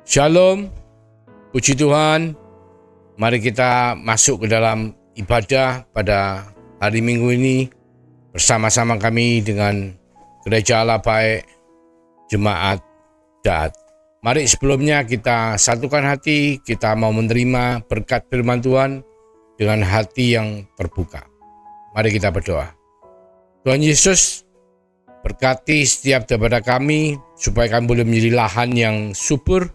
Shalom, puji Tuhan. Mari kita masuk ke dalam ibadah pada hari Minggu ini bersama-sama kami dengan Gereja Allah Baik Jemaat Daat. Mari sebelumnya kita satukan hati, kita mau menerima berkat firman Tuhan dengan hati yang terbuka. Mari kita berdoa. Tuhan Yesus, berkati setiap daripada kami supaya kami boleh menjadi lahan yang subur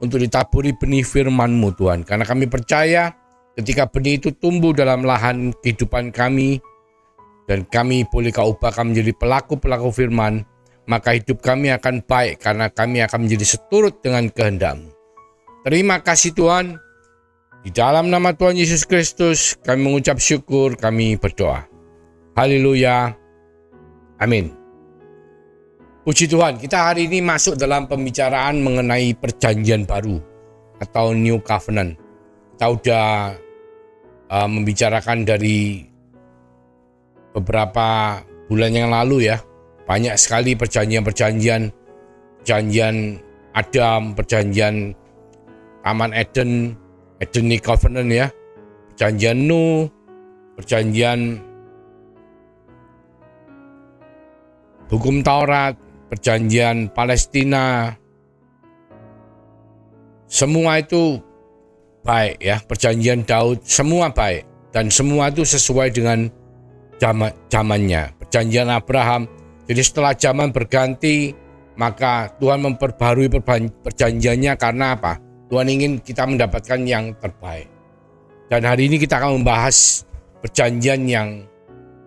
untuk ditaburi benih firman-Mu Tuhan. Karena kami percaya ketika benih itu tumbuh dalam lahan kehidupan kami dan kami boleh Kau ubahkan menjadi pelaku-pelaku firman, maka hidup kami akan baik karena kami akan menjadi seturut dengan kehendak-Mu. Terima kasih Tuhan. Di dalam nama Tuhan Yesus Kristus kami mengucap syukur, kami berdoa. Haleluya. Amin. Puji Tuhan, kita hari ini masuk dalam pembicaraan mengenai perjanjian baru atau New Covenant. Kita sudah membicarakan dari beberapa bulan yang lalu ya. Banyak sekali perjanjian Adam, perjanjian Taman Eden, Edenic Covenant ya. Perjanjian Nuh, perjanjian hukum Taurat, perjanjian Palestina, semua itu baik ya. Perjanjian Daud, semua baik dan semua itu sesuai dengan zamannya. Perjanjian Abraham, jadi setelah zaman berganti maka Tuhan memperbarui perjanjiannya karena apa? Tuhan ingin kita mendapatkan yang terbaik. Dan hari ini kita akan membahas perjanjian yang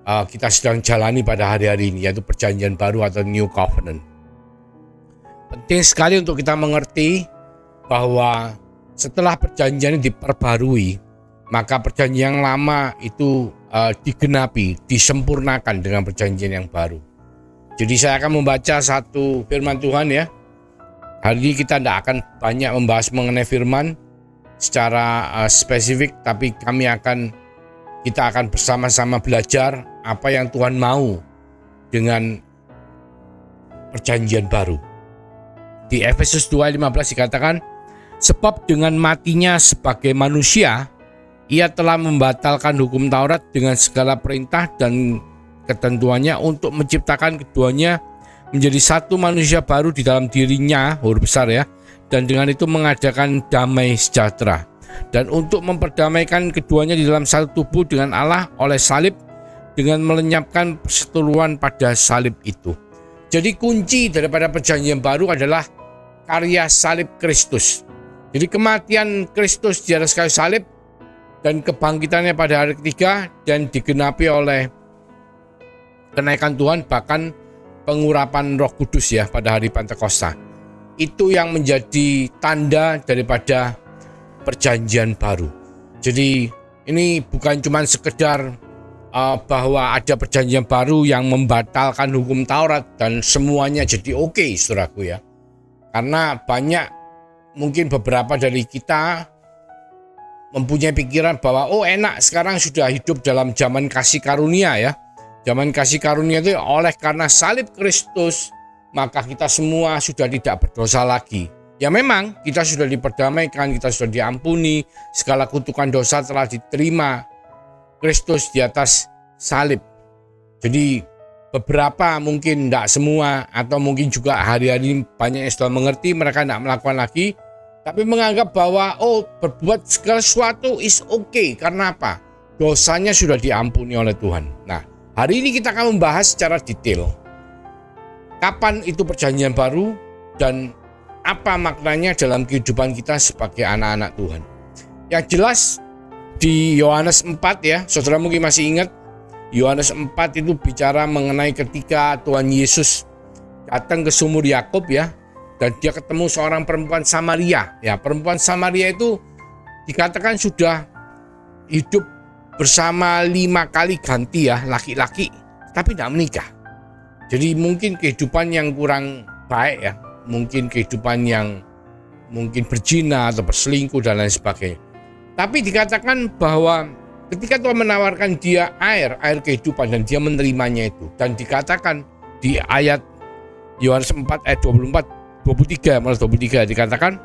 kita sedang jalani pada hari-hari ini, yaitu perjanjian baru atau New Covenant. Penting sekali untuk kita mengerti bahwa setelah perjanjian ini diperbarui, maka perjanjian yang lama itu digenapi, disempurnakan dengan perjanjian yang baru. Jadi saya akan membaca satu firman Tuhan ya. Hari ini kita tidak akan banyak membahas mengenai firman secara spesifik, tapi kita akan bersama-sama belajar apa yang Tuhan mau dengan perjanjian baru. Di Efesus 2:15 dikatakan, sebab dengan matinya sebagai manusia, ia telah membatalkan hukum Taurat dengan segala perintah dan ketentuannya untuk menciptakan keduanya menjadi satu manusia baru di dalam dirinya, huruf besar ya, dan dengan itu mengadakan damai sejahtera. Dan untuk memperdamaikan keduanya di dalam satu tubuh dengan Allah oleh salib, dengan melenyapkan perseteruan pada salib itu. Jadi kunci daripada perjanjian baru adalah karya salib Kristus. Jadi kematian Kristus di atas kayu salib dan kebangkitannya pada hari ketiga dan digenapi oleh kenaikan Tuhan, bahkan pengurapan Roh Kudus ya pada hari Pentakosta. Itu yang menjadi tanda daripada perjanjian baru. Jadi ini bukan cuma sekedar bahwa ada perjanjian baru yang membatalkan hukum Taurat dan semuanya jadi oke, saudaraku ya. Karena banyak, mungkin beberapa dari kita mempunyai pikiran bahwa enak sekarang sudah hidup dalam zaman kasih karunia ya. Zaman kasih karunia itu oleh karena salib Kristus, maka kita semua sudah tidak berdosa lagi. Ya memang kita sudah diperdamaikan, kita sudah diampuni, segala kutukan dosa telah diterima Kristus di atas salib. Jadi beberapa, mungkin tidak semua, atau mungkin juga hari-hari banyak yang sudah mengerti, mereka tidak melakukan lagi, tapi menganggap bahwa berbuat segala sesuatu is okay. Karena apa? Dosanya sudah diampuni oleh Tuhan. Nah, hari ini kita akan membahas secara detail kapan itu perjanjian baru dan apa maknanya dalam kehidupan kita sebagai anak-anak Tuhan. Yang jelas di Yohanes 4 ya, saudara mungkin masih ingat, Yohanes 4 itu bicara mengenai ketika Tuhan Yesus datang ke sumur Yakub ya, dan dia ketemu seorang perempuan Samaria. Ya, perempuan Samaria itu dikatakan sudah hidup bersama 5 kali ganti ya, laki-laki, tapi tidak menikah. Jadi mungkin kehidupan yang kurang baik ya, mungkin kehidupan yang mungkin berzina atau berselingkuh dan lain sebagainya. Tapi dikatakan bahwa ketika Tuhan menawarkan dia air kehidupan dan dia menerimanya itu. Dan dikatakan di ayat Yohanes 4 ayat 23 dikatakan,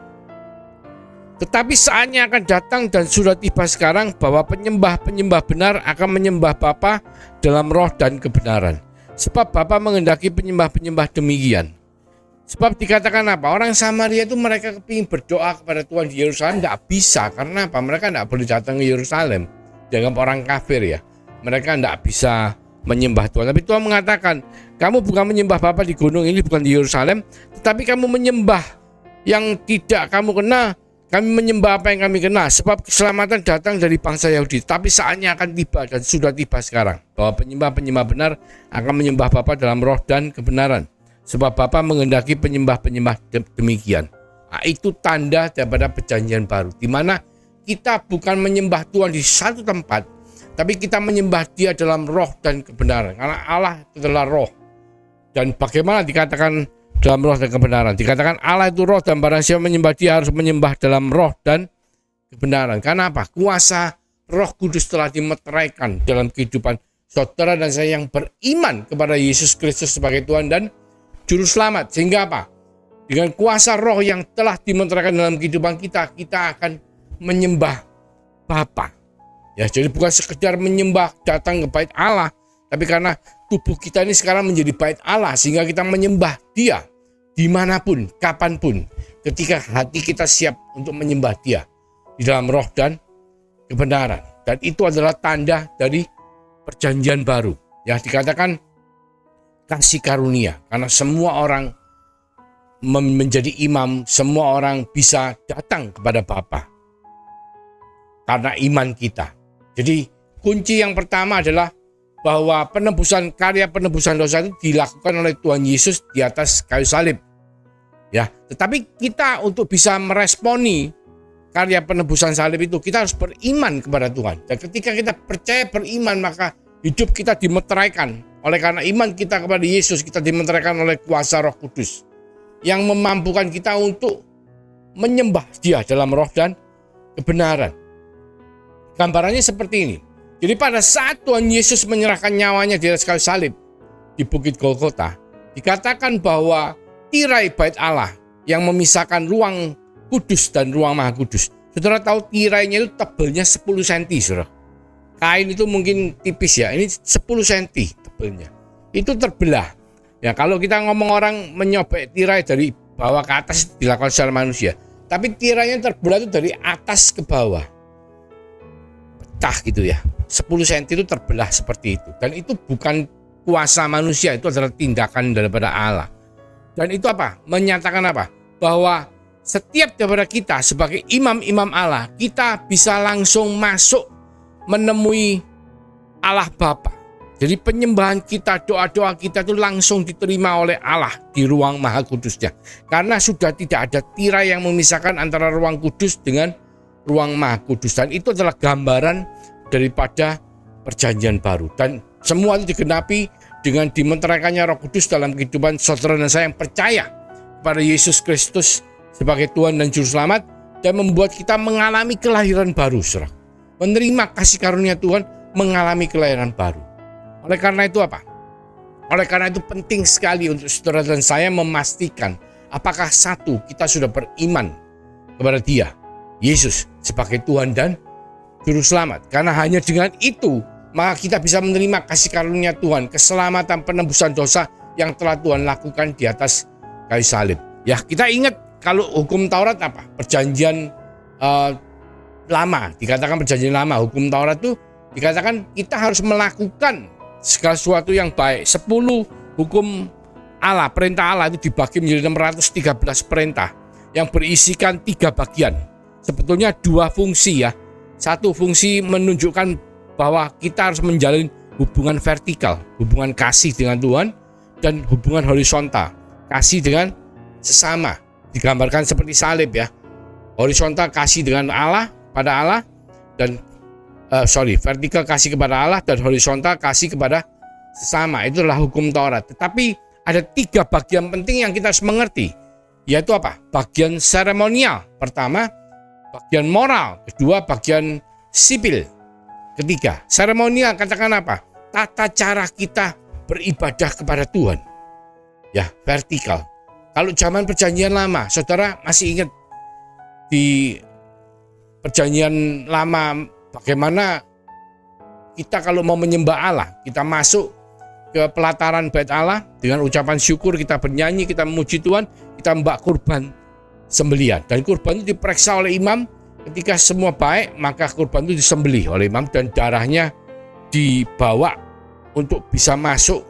Tetapi saatnya akan datang dan sudah tiba sekarang bahwa penyembah-penyembah benar akan menyembah Bapa dalam roh dan kebenaran. Sebab Bapa menghendaki penyembah-penyembah demikian. Sebab dikatakan apa? Orang Samaria itu mereka kepingin berdoa kepada Tuhan di Yerusalem, tidak bisa. Karena apa? Mereka tidak boleh datang ke Yerusalem. Dianggap orang kafir ya. Mereka tidak bisa menyembah Tuhan. Tapi Tuhan mengatakan, kamu bukan menyembah Bapa di gunung ini, bukan di Yerusalem, tetapi kamu menyembah yang tidak kamu kenal. Kami menyembah apa yang kami kenal, sebab keselamatan datang dari bangsa Yahudi. Tapi saatnya akan tiba dan sudah tiba sekarang, bahwa penyembah-penyembah benar akan menyembah Bapa dalam roh dan kebenaran. Sebab Bapa menghendaki penyembah-penyembah demikian. Nah, itu tanda daripada perjanjian baru, di mana kita bukan menyembah Tuhan di satu tempat, tapi kita menyembah Dia dalam roh dan kebenaran. Karena Allah itu adalah roh. Dan bagaimana dikatakan dalam roh dan kebenaran? Dikatakan Allah itu roh, dan barang siapa menyembah Dia harus menyembah dalam roh dan kebenaran. Karena apa? Kuasa Roh Kudus telah dimeteraikan dalam kehidupan saudara dan saya yang beriman kepada Yesus Kristus sebagai Tuhan dan Juru Selamat. Sehingga apa? Dengan kuasa roh yang telah dimeteraikan dalam kehidupan kita, kita akan menyembah Bapa. Ya, jadi bukan sekedar menyembah datang ke bait Allah, tapi karena tubuh kita ini sekarang menjadi bait Allah, sehingga kita menyembah Dia dimanapun, kapanpun, ketika hati kita siap untuk menyembah Dia di dalam roh dan kebenaran. Dan itu adalah tanda dari perjanjian baru. Ya, dikatakan kasih karunia, karena semua orang menjadi imam, semua orang bisa datang kepada Bapa karena iman kita. Jadi kunci yang pertama adalah bahwa karya penebusan dosa itu dilakukan oleh Tuhan Yesus di atas kayu salib. Ya, tetapi kita untuk bisa meresponi karya penebusan salib itu, kita harus beriman kepada Tuhan. Dan ketika kita percaya beriman, maka hidup kita dimeteraikan. Oleh karena iman kita kepada Yesus, kita dimeteraikan oleh kuasa Roh Kudus yang memampukan kita untuk menyembah Dia dalam roh dan kebenaran. Gambarannya seperti ini. Jadi pada saat Tuhan Yesus menyerahkan nyawanya di atas kayu salib di Bukit Golgota, dikatakan bahwa tirai bait Allah yang memisahkan ruang kudus dan ruang maha kudus. Saudara tahu tirainya itu tebalnya 10 cm, saudara. Kain itu mungkin tipis ya, ini 10 cm tebalnya. Itu terbelah. Ya, kalau kita ngomong orang menyobek tirai dari bawah ke atas dilakukan secara manusia. Tapi tirainya terbelah itu dari atas ke bawah. Pecah gitu ya. 10 cm itu terbelah seperti itu. Dan itu bukan kuasa manusia, itu adalah tindakan daripada Allah. Dan itu apa? Menyatakan apa? Bahwa setiap daripada kita sebagai imam-imam Allah, kita bisa langsung masuk menemui Allah Bapa. Jadi penyembahan kita, doa-doa kita itu langsung diterima oleh Allah di ruang maha kudusnya. Karena sudah tidak ada tirai yang memisahkan antara ruang kudus dengan ruang maha kudus. Dan itu adalah gambaran daripada perjanjian baru. Dan semua itu digenapi dengan dimeteraikannya Roh Kudus dalam kehidupan saudara dan saya yang percaya kepada Yesus Kristus sebagai Tuhan dan Juru Selamat, dan membuat kita mengalami kelahiran baru, saudara. Menerima kasih karunia Tuhan, mengalami kelahiran baru. Oleh karena itu apa? Oleh karena itu penting sekali untuk saudara dan saya memastikan apakah satu, kita sudah beriman kepada Dia, Yesus sebagai Tuhan dan Juru Selamat. Karena hanya dengan itu maka kita bisa menerima kasih karunia Tuhan, keselamatan penebusan dosa yang telah Tuhan lakukan di atas kayu salib. Ya, kita ingat kalau hukum Taurat apa? Perjanjian lama, dikatakan perjanjian lama. Hukum Taurat itu dikatakan kita harus melakukan segala sesuatu yang baik. 10 hukum Allah, perintah Allah itu dibagi menjadi 613 perintah yang berisikan 3 bagian. Sebetulnya 2 fungsi ya. Satu fungsi menunjukkan bahwa kita harus menjalin hubungan vertikal, hubungan kasih dengan Tuhan, dan hubungan horizontal, kasih dengan sesama. Digambarkan seperti salib ya. Horizontal kasih dengan Allah, pada Allah, dan vertikal kasih kepada Allah, dan horizontal kasih kepada sesama. Itulah hukum Taurat. Tetapi ada 3 bagian penting yang kita harus mengerti, yaitu apa? Bagian seremonial pertama, bagian moral kedua, bagian sipil ketiga. Seremonial katakan apa? Tata cara kita beribadah kepada Tuhan. Ya, vertikal. Kalau zaman perjanjian lama, saudara masih ingat di perjanjian lama, bagaimana kita kalau mau menyembah Allah, kita masuk ke pelataran bait Allah dengan ucapan syukur, kita bernyanyi, kita memuji Tuhan, kita membak kurban sembelihan. Dan kurban itu diperiksa oleh imam. Ketika semua baik, maka kurban itu disembelih oleh imam dan darahnya dibawa untuk bisa masuk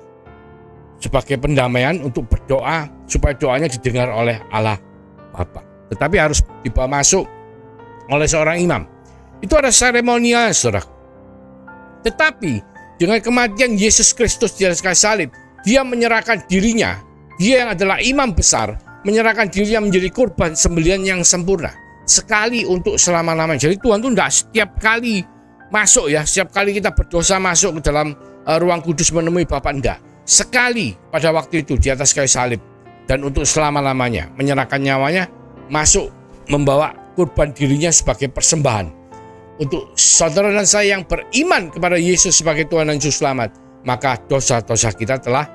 sebagai pendamaian untuk berdoa supaya doanya didengar oleh Allah Bapa. Tetapi harus dibawa masuk oleh seorang imam. Itu ada seremonial, saudara. Tetapi dengan kematian Yesus Kristus di atas kayu salib, dia menyerahkan dirinya, dia yang adalah imam besar, menyerahkan dirinya menjadi kurban sembelihan yang sempurna. Sekali untuk selama-lamanya. Jadi Tuhan itu tidak setiap kali masuk ya, setiap kali kita berdosa masuk ke dalam ruang kudus menemui Bapa, enggak. Sekali pada waktu itu di atas kayu salib dan untuk selama-lamanya menyerahkan nyawanya, masuk membawa kurban dirinya sebagai persembahan. Untuk saudara dan saya yang beriman kepada Yesus sebagai Tuhan dan Juru Selamat, maka dosa-dosa kita telah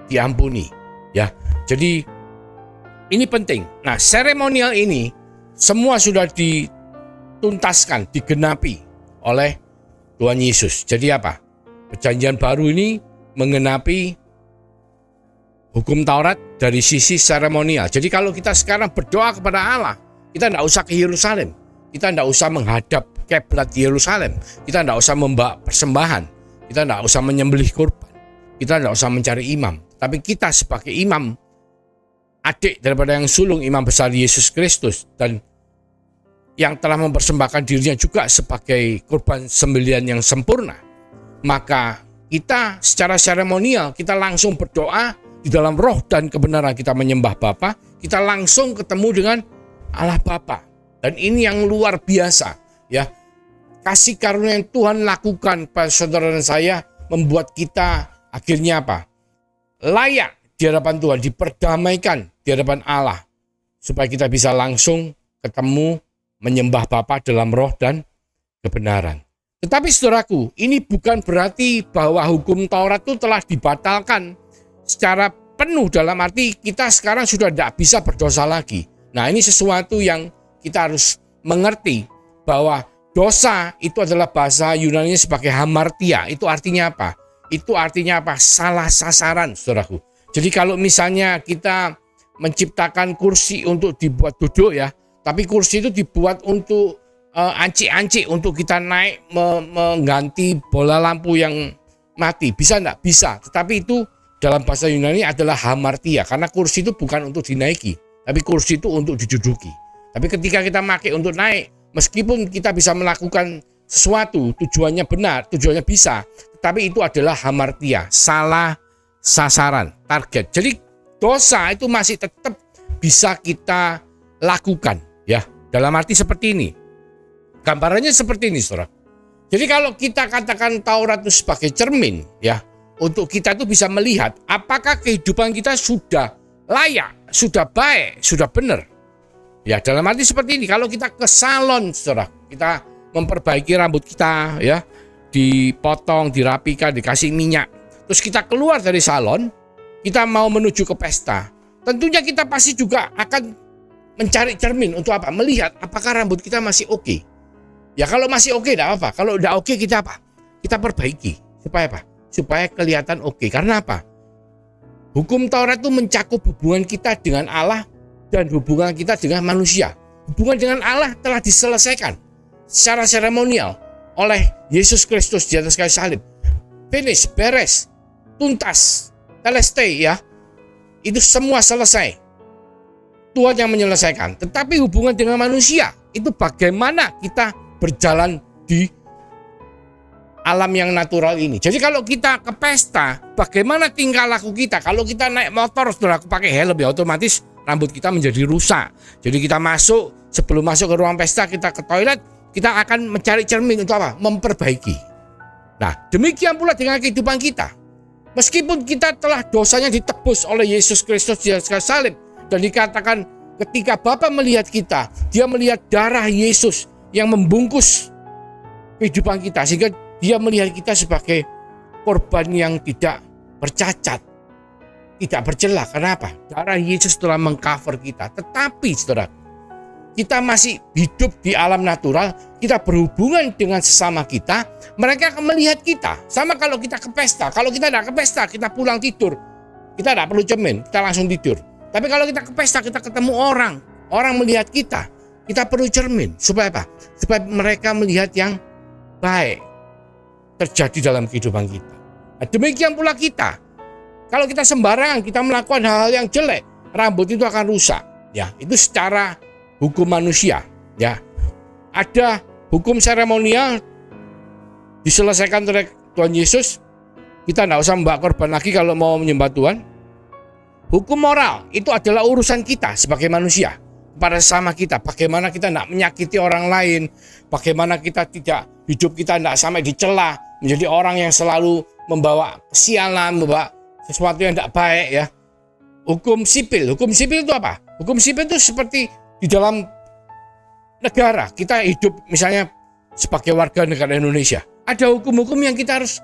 diampuni. Ya, jadi ini penting. Nah, seremonial ini semua sudah dituntaskan, digenapi oleh Tuhan Yesus. Jadi apa? Perjanjian baru ini menggenapi hukum Taurat dari sisi seremonial. Jadi kalau kita sekarang berdoa kepada Allah, kita tidak usah ke Yerusalem, kita tidak usah menghadap kiblat Yerusalem, kita tidak usah membawa persembahan, kita tidak usah menyembelih kurban, kita tidak usah mencari imam. Tapi kita sebagai imam, adik daripada yang sulung imam besar Yesus Kristus, dan yang telah mempersembahkan dirinya juga sebagai kurban sembelihan yang sempurna, maka kita secara seremonial, kita langsung berdoa di dalam roh dan kebenaran, kita menyembah Bapa, kita langsung ketemu dengan Allah Bapa. Dan ini yang luar biasa. Ya, kasih karunia yang Tuhan lakukan pada saudara dan saya membuat kita akhirnya apa? Layak di hadapan Tuhan, diperdamaikan di hadapan Allah, supaya kita bisa langsung ketemu menyembah Bapa dalam roh dan kebenaran. Tetapi saudaraku, ini bukan berarti bahwa hukum Taurat itu telah dibatalkan secara penuh, dalam arti kita sekarang sudah tidak bisa berdosa lagi. Nah, ini sesuatu yang kita harus mengerti, bahwa dosa itu adalah bahasa Yunani sebagai hamartia. Itu artinya apa? Itu artinya apa? Salah sasaran, saudaraku. Jadi kalau misalnya kita menciptakan kursi untuk dibuat duduk ya, tapi kursi itu dibuat untuk anci-anci, untuk kita naik mengganti bola lampu yang mati. Bisa enggak? Bisa. Tetapi itu dalam bahasa Yunani adalah hamartia, karena kursi itu bukan untuk dinaiki, tapi kursi itu untuk diduduki. Tapi ketika kita pakai untuk naik, meskipun kita bisa melakukan sesuatu, tujuannya benar, tujuannya bisa, tetapi itu adalah hamartia, salah sasaran, target. Jadi dosa itu masih tetap bisa kita lakukan, ya. Dalam arti seperti ini. Gambarannya seperti ini, saudara. Jadi kalau kita katakan Taurat itu sebagai cermin, ya, untuk kita itu bisa melihat apakah kehidupan kita sudah layak, sudah baik, sudah benar. Ya, dalam arti seperti ini, kalau kita ke salon, saudara, kita memperbaiki rambut kita, ya, dipotong, dirapikan, dikasih minyak, terus kita keluar dari salon, kita mau menuju ke pesta, tentunya kita pasti juga akan mencari cermin untuk apa? Melihat apakah rambut kita masih oke. Ya, kalau masih oke, tidak apa. Kalau tidak oke, kita apa? Kita perbaiki. Supaya apa? Supaya kelihatan oke. Karena apa? Hukum Taurat itu mencakup hubungan kita dengan Allah dan hubungan kita dengan manusia. Hubungan dengan Allah telah diselesaikan secara seremonial oleh Yesus Kristus di atas kayu salib. Finish, beres, tuntas, telestai, ya. Itu semua selesai. Tuhan yang menyelesaikan. Tetapi hubungan dengan manusia itu bagaimana kita berjalan di alam yang natural ini. Jadi kalau kita ke pesta, bagaimana tingkah laku kita? Kalau kita naik motor, setelah aku pakai helm, ya otomatis rambut kita menjadi rusak. Jadi kita masuk, sebelum masuk ke ruang pesta, kita ke toilet, kita akan mencari cermin untuk apa? Memperbaiki. Nah, demikian pula dengan kehidupan kita. Meskipun kita telah dosanya ditebus oleh Yesus Kristus di atas kayu salib, dan dikatakan ketika Bapa melihat kita, dia melihat darah Yesus yang membungkus kehidupan kita, sehingga dia melihat kita sebagai korban yang tidak bercacat, tidak bercela. Kenapa? Darah Yesus telah mengcover kita. Tetapi saudara, kita masih hidup di alam natural, kita berhubungan dengan sesama kita, mereka akan melihat kita. Sama kalau kita ke pesta, kalau kita tidak ke pesta, kita pulang tidur, kita tidak perlu cermin, kita langsung tidur. Tapi kalau kita ke pesta, kita ketemu orang melihat kita perlu cermin. Supaya apa? Supaya mereka melihat yang baik terjadi dalam kehidupan kita. Nah, demikian pula kita. Kalau kita sembarangan, kita melakukan hal-hal yang jelek, rambut itu akan rusak. Ya, itu secara hukum manusia. Ya, ada hukum seremonial diselesaikan oleh Tuhan Yesus. Kita tidak usah membawa korban lagi kalau mau menyembah Tuhan. Hukum moral itu adalah urusan kita sebagai manusia kepada sesama kita. Bagaimana kita tidak menyakiti orang lain, bagaimana kita tidak hidup kita tidak sampai dicela menjadi orang yang selalu membawa kesialan, membawa sesuatu yang tidak baik. Ya, hukum sipil itu apa? Hukum sipil itu seperti di dalam negara kita hidup, misalnya sebagai warga negara Indonesia, ada hukum-hukum yang kita harus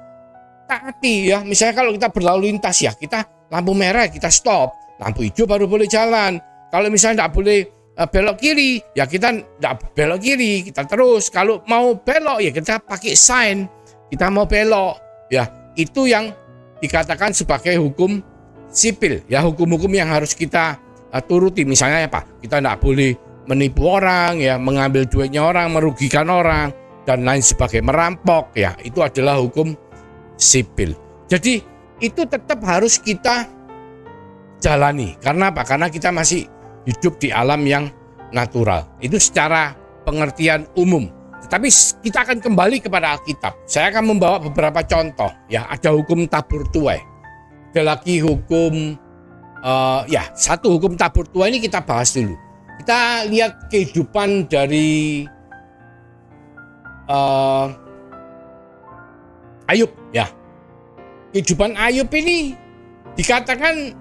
taati. Ya, misalnya kalau kita berlalu lintas, ya kita lampu merah kita stop, lampu hijau baru boleh jalan. Kalau misalnya tidak boleh belok kiri, ya kita tidak belok kiri, kita terus. Kalau mau belok, ya kita pakai sign, kita mau belok. Ya, itu yang dikatakan sebagai hukum sipil. Ya, hukum-hukum yang harus kita turuti. Misalnya apa? Kita tidak boleh menipu orang, ya, mengambil duitnya orang, merugikan orang, dan lain sebagainya, merampok. Ya, itu adalah hukum sipil. Jadi itu tetap harus kita jalani. Karena apa? Karena kita masih hidup di alam yang natural. Itu secara pengertian umum. Tetapi kita akan kembali kepada Alkitab. Saya akan membawa beberapa contoh. Ya, ada hukum tabur tuai. Ada lagi hukum satu hukum tabur tuai ini kita bahas dulu. Kita lihat kehidupan dari Ayub. Ya, kehidupan Ayub ini dikatakan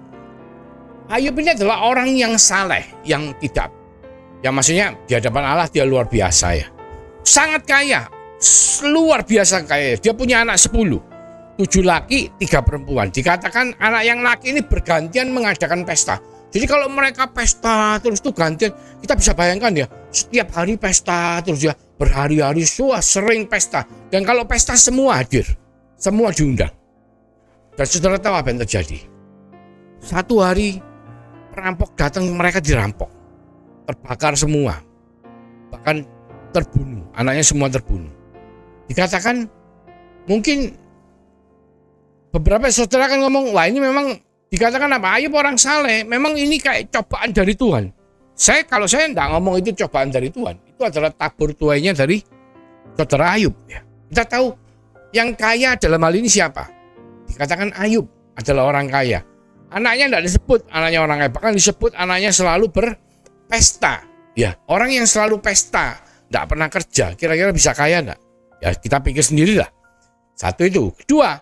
Ayub ini adalah orang yang saleh, yang tidak, yang maksudnya di hadapan Allah dia luar biasa, ya, sangat kaya, luar biasa kaya. Dia punya anak 10, 7 laki 3 perempuan. Dikatakan anak yang laki ini bergantian mengadakan pesta. Jadi kalau mereka pesta terus itu gantian, kita bisa bayangkan ya, setiap hari pesta terus ya, berhari-hari sering pesta. Dan kalau pesta semua hadir, semua diundang. Dan saudara tahu apa yang terjadi? Satu hari perampok datang, mereka dirampok, terbakar semua, bahkan terbunuh, anaknya semua terbunuh. Dikatakan mungkin beberapa saudara kan ngomong, wah ini memang dikatakan apa? Ayub orang saleh, memang ini kayak cobaan dari Tuhan. Kalau saya tidak ngomong itu cobaan dari Tuhan, itu adalah tabur tuainya dari saudara Ayub. Ya. Kita tahu yang kaya dalam hal ini siapa? Dikatakan Ayub adalah orang kaya. Anaknya tidak disebut anaknya orang kaya, bahkan disebut anaknya selalu berpesta. Ya, orang yang selalu pesta, tidak pernah kerja, kira-kira bisa kaya enggak? Ya, kita pikir sendirilah. Satu itu. Kedua,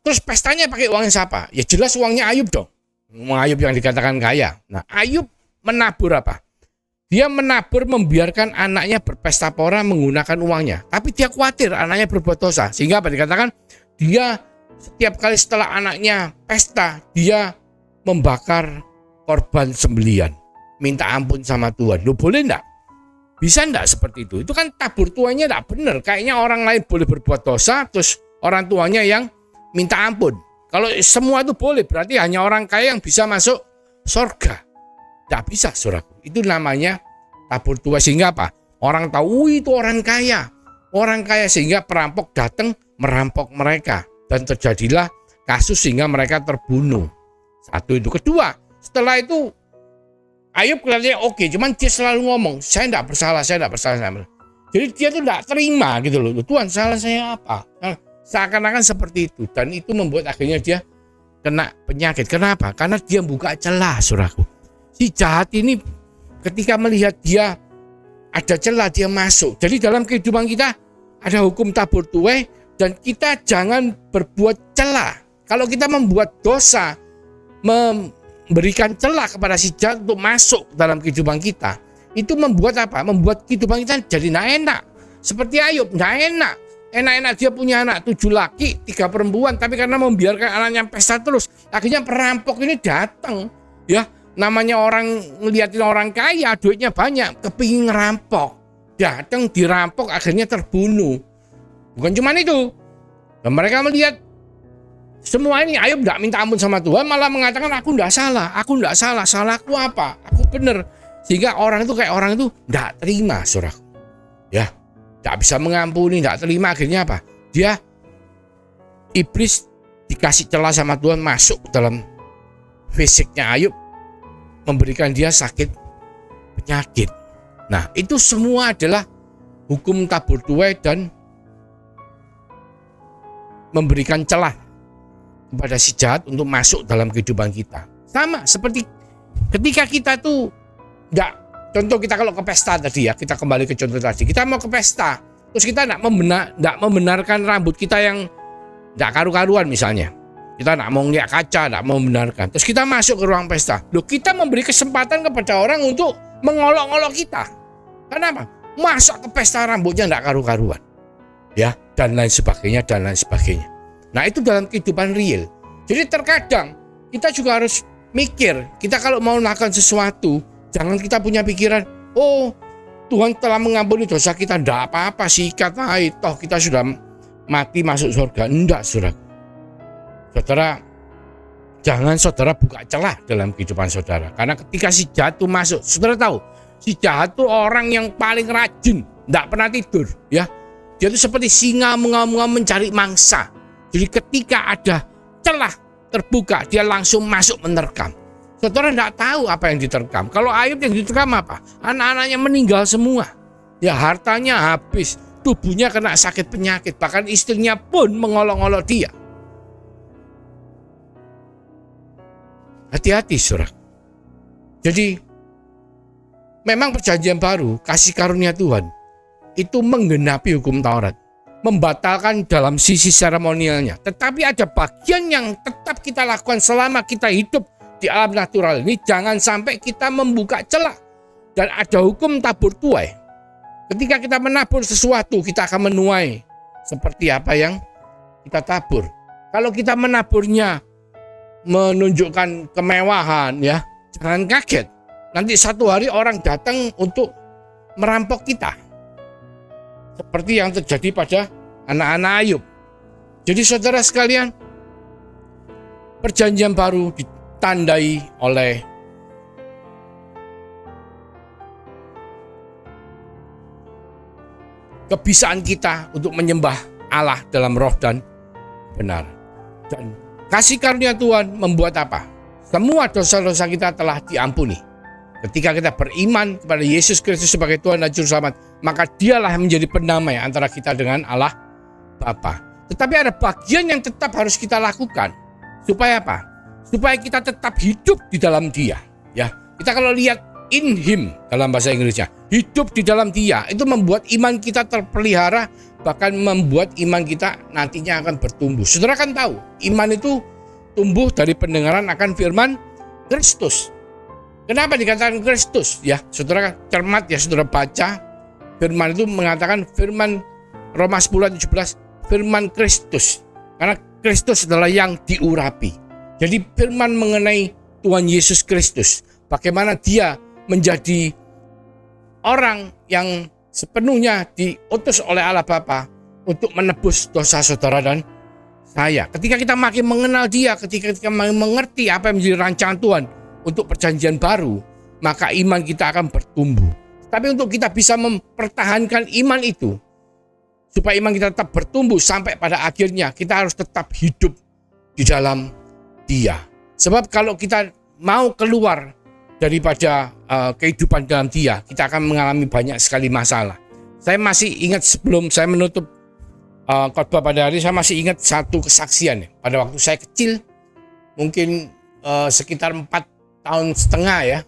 terus pestanya pakai uangnya siapa? Ya jelas uangnya Ayub dong. Ayub yang dikatakan kaya. Nah, Ayub menabur apa? Dia menabur membiarkan anaknya berpesta pora menggunakan uangnya. Tapi dia khawatir anaknya berbuat dosa. Sehingga apa? Dikatakan dia setiap kali setelah anaknya pesta, dia membakar korban sembelian. Minta ampun sama Tuhan. Lu boleh enggak? Bisa enggak seperti itu? Itu kan tabur tuanya enggak benar. Kayaknya orang lain boleh berbuat dosa, terus orang tuanya yang minta ampun. Kalau semua itu boleh, berarti hanya orang kaya yang bisa masuk surga. Tidak bisa, saudaraku. Itu namanya tabur tuai. Sehingga apa? Orang tahu itu orang kaya. Orang kaya, sehingga perampok datang merampok mereka. Dan terjadilah kasus sehingga mereka terbunuh. Satu itu. Kedua, setelah itu Ayub kelihatannya oke, cuman dia selalu ngomong, saya tidak bersalah. Jadi dia tuh tidak terima gitu loh. Tuhan, salah saya apa? Nah, seakan-akan seperti itu. Dan itu membuat akhirnya dia kena penyakit. Kenapa? Karena dia buka celah, saudaraku. Si jahat ini ketika melihat dia ada celah, dia masuk. Jadi dalam kehidupan kita ada hukum tabur tuai, dan kita jangan berbuat celah. Kalau kita membuat dosa, memberikan celah kepada si jahat untuk masuk dalam kehidupan kita, itu membuat apa? Membuat kehidupan kita jadi tidak enak. Seperti Ayub, tidak enak. Enak-enak dia punya anak 7 laki 3 perempuan, tapi karena membiarkan anaknya pesta terus, akhirnya perampok ini datang, ya, namanya orang ngeliatin orang kaya, duitnya banyak, kepingin ngerampok, datang dirampok, akhirnya terbunuh. Bukan cuma itu, dan mereka melihat semua ini, Ayub tidak minta ampun sama Tuhan, malah mengatakan aku tidak salah, salahku apa, aku benar. Sehingga orang itu tidak terima, saudara. Ya, tidak bisa mengampuni, tidak terima, akhirnya apa? Iblis dikasih celah sama Tuhan, masuk dalam fisiknya Ayub, memberikan dia sakit penyakit. Nah, itu semua adalah hukum tabur tuai dan memberikan celah kepada si jahat untuk masuk dalam kehidupan kita. Sama seperti ketika kita tuh contoh kita kalau ke pesta tadi ya, kita kembali ke contoh tadi, kita mau ke pesta, terus kita tidak membenarkan rambut kita yang tidak karu-karuan misalnya. Kita tidak mau lihat kaca, tidak mau membenarkan. Terus kita masuk ke ruang pesta. Loh, kita memberi kesempatan kepada orang untuk mengolok-olok kita. Kenapa? Masa ke pesta rambutnya tidak karu-karuan? Ya, dan lain sebagainya. Nah, itu dalam kehidupan real. Jadi terkadang kita juga harus mikir, kita kalau mau melakukan sesuatu, jangan kita punya pikiran, oh Tuhan telah mengampuni dosa kita, tidak apa-apa, sikat aja, toh kita sudah mati masuk surga. Enggak, saudara, jangan saudara buka celah dalam kehidupan saudara. Karena ketika si jahat itu masuk, saudara tahu, si jahat itu orang yang paling rajin, tidak pernah tidur, ya. Dia itu seperti singa mengaum-ngaum mencari mangsa. Jadi ketika ada celah terbuka, dia langsung masuk menerkam. Saudara tidak tahu apa yang diterkam. Kalau Ayub yang diterkam apa? Anak-anaknya meninggal semua. Ya, hartanya habis, tubuhnya kena sakit penyakit, bahkan istrinya pun mengolok-olok dia. Hati-hati, saudara. Jadi memang perjanjian baru, kasih karunia Tuhan itu menggenapi hukum Taurat, membatalkan dalam sisi seremonialnya. Tetapi ada bagian yang tetap kita lakukan selama kita hidup di alam natural ini. Jangan sampai kita membuka celah. Dan ada hukum tabur tuai. Ketika kita menabur sesuatu, kita akan menuai seperti apa yang kita tabur. Kalau kita menaburnya menunjukkan kemewahan, ya, jangan kaget. Nanti satu hari orang datang untuk merampok kita. Seperti yang terjadi pada anak-anak Ayub. Jadi saudara sekalian, perjanjian baru ditandai oleh kebisaan kita untuk menyembah Allah dalam roh dan benar. Dan kasih karunia Tuhan membuat apa? Semua dosa-dosa kita telah diampuni. Ketika kita beriman kepada Yesus Kristus sebagai Tuhan dan Juru Selamat, maka dialah yang menjadi pendamai antara kita dengan Allah Bapa. Tetapi ada bagian yang tetap harus kita lakukan. Supaya apa? Supaya kita tetap hidup di dalam Dia. Ya, kita kalau lihat in Him dalam bahasa Inggrisnya, hidup di dalam Dia, itu membuat iman kita terpelihara, bahkan membuat iman kita nantinya akan bertumbuh. Saudara kan tahu, iman itu tumbuh dari pendengaran akan firman Kristus. Kenapa dikatakan Kristus? Ya, saudara cermat ya, saudara baca firman itu mengatakan firman Roma 10:17, firman Kristus. Karena Kristus adalah yang diurapi. Jadi firman mengenai Tuhan Yesus Kristus, bagaimana Dia menjadi orang yang sepenuhnya diutus oleh Allah Bapa untuk menebus dosa saudara dan saya. Ketika kita makin mengenal Dia, ketika kita makin mengerti apa yang menjadi rancangan Tuhan untuk perjanjian baru, maka iman kita akan bertumbuh. Tapi untuk kita bisa mempertahankan iman itu, supaya iman kita tetap bertumbuh sampai pada akhirnya, kita harus tetap hidup di dalam Dia. Sebab kalau kita mau keluar daripada kehidupan dalam Dia, kita akan mengalami banyak sekali masalah. Saya masih ingat sebelum saya menutup khotbah pada hari, saya masih ingat satu kesaksian. Pada waktu saya kecil, mungkin sekitar 4,5 tahun ya.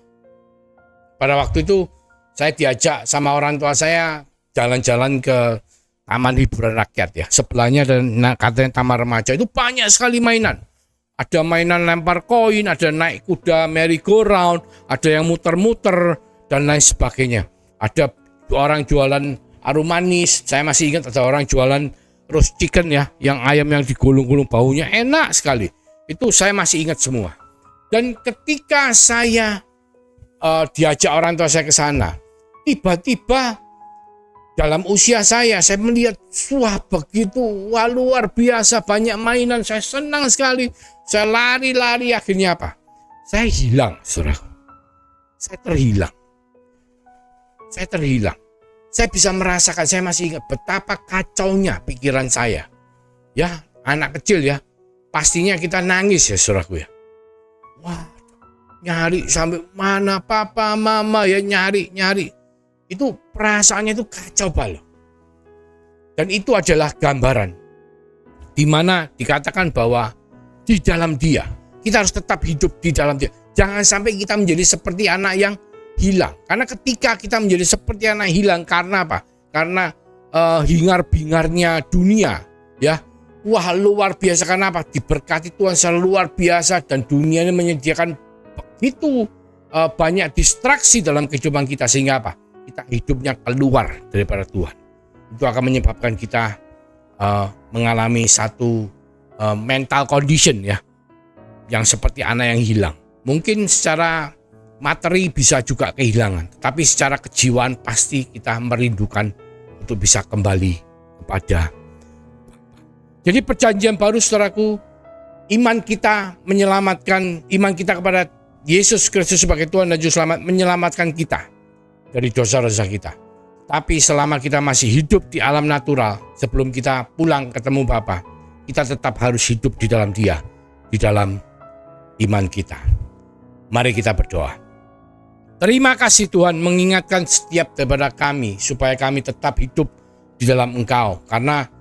Pada waktu itu saya diajak sama orang tua saya jalan-jalan ke taman hiburan rakyat ya. Sebelahnya dan katanya taman remaja, itu banyak sekali mainan. Ada mainan lempar koin, ada naik kuda merry-go-round, ada yang muter-muter dan lain sebagainya. Ada orang jualan arum manis. Saya masih ingat ada orang jualan roast chicken ya, yang ayam yang digulung-gulung baunya enak sekali. Itu saya masih ingat semua. Dan ketika saya diajak orang tua saya ke sana, tiba-tiba dalam usia saya melihat wah luar biasa banyak mainan, saya senang sekali, saya lari-lari, akhirnya apa? Saya hilang, saudara. Saya terhilang. Saya bisa merasakan, saya masih ingat betapa kacaunya pikiran saya. Ya, anak kecil ya, pastinya kita nangis ya saudaraku ya. Wah, nyari sampai mana papa mama ya, nyari. Itu perasaannya itu kacau balau. Dan itu adalah gambaran di mana dikatakan bahwa di dalam Dia, kita harus tetap hidup di dalam Dia. Jangan sampai kita menjadi seperti anak yang hilang. Karena ketika kita menjadi seperti anak hilang, karena apa? Karena hingar-bingarnya dunia, ya. Wah, luar biasa, karena apa? Diberkati Tuhan secara luar biasa, dan dunia ini menyediakan begitu banyak distraksi dalam kehidupan kita, sehingga apa? Kita hidupnya keluar daripada Tuhan. Itu akan menyebabkan kita mengalami satu mental condition ya, yang seperti anak yang hilang. Mungkin secara materi bisa juga kehilangan, tapi secara kejiwaan pasti kita merindukan untuk bisa kembali kepada Bapa. Jadi perjanjian baru, saudaraku, iman kita kepada Yesus Kristus sebagai Tuhan dan Juru Selamat menyelamatkan kita dari dosa-dosa kita. Tapi selama kita masih hidup di alam natural, sebelum kita pulang ketemu Bapa, kita tetap harus hidup di dalam Dia, di dalam iman kita. Mari kita berdoa. Terima kasih Tuhan mengingatkan setiap daripada kami supaya kami tetap hidup di dalam Engkau, karena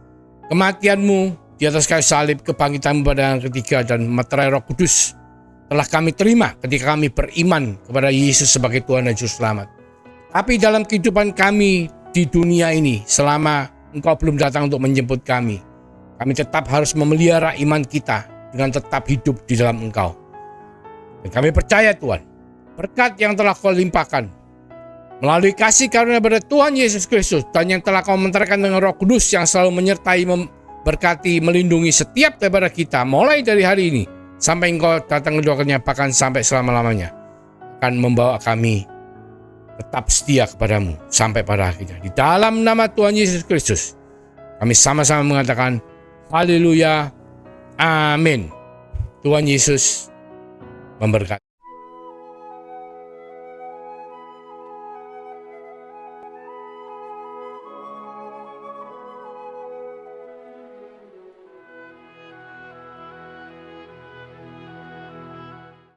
kematian-Mu di atas kayu salib, kebangkitan-Mu pada hari ketiga, dan meterai Roh Kudus telah kami terima ketika kami beriman kepada Yesus sebagai Tuhan dan Juru Selamat. Tapi dalam kehidupan kami di dunia ini, selama Engkau belum datang untuk menjemput kami tetap harus memelihara iman kita dengan tetap hidup di dalam Engkau. Dan kami percaya Tuhan, berkat yang telah Kau limpahkan melalui kasih karunia pada Tuhan Yesus Kristus, dan yang telah Kau menteraikan dengan Roh Kudus yang selalu menyertai, memberkati, melindungi setiap daripada kita, mulai dari hari ini sampai Engkau datang kedua kalinya, bahkan sampai selama-lamanya, akan membawa kami tetap setia kepadamu sampai pada akhirnya. Di dalam nama Tuhan Yesus Kristus, kami sama-sama mengatakan haleluya, amin. Tuhan Yesus memberkati.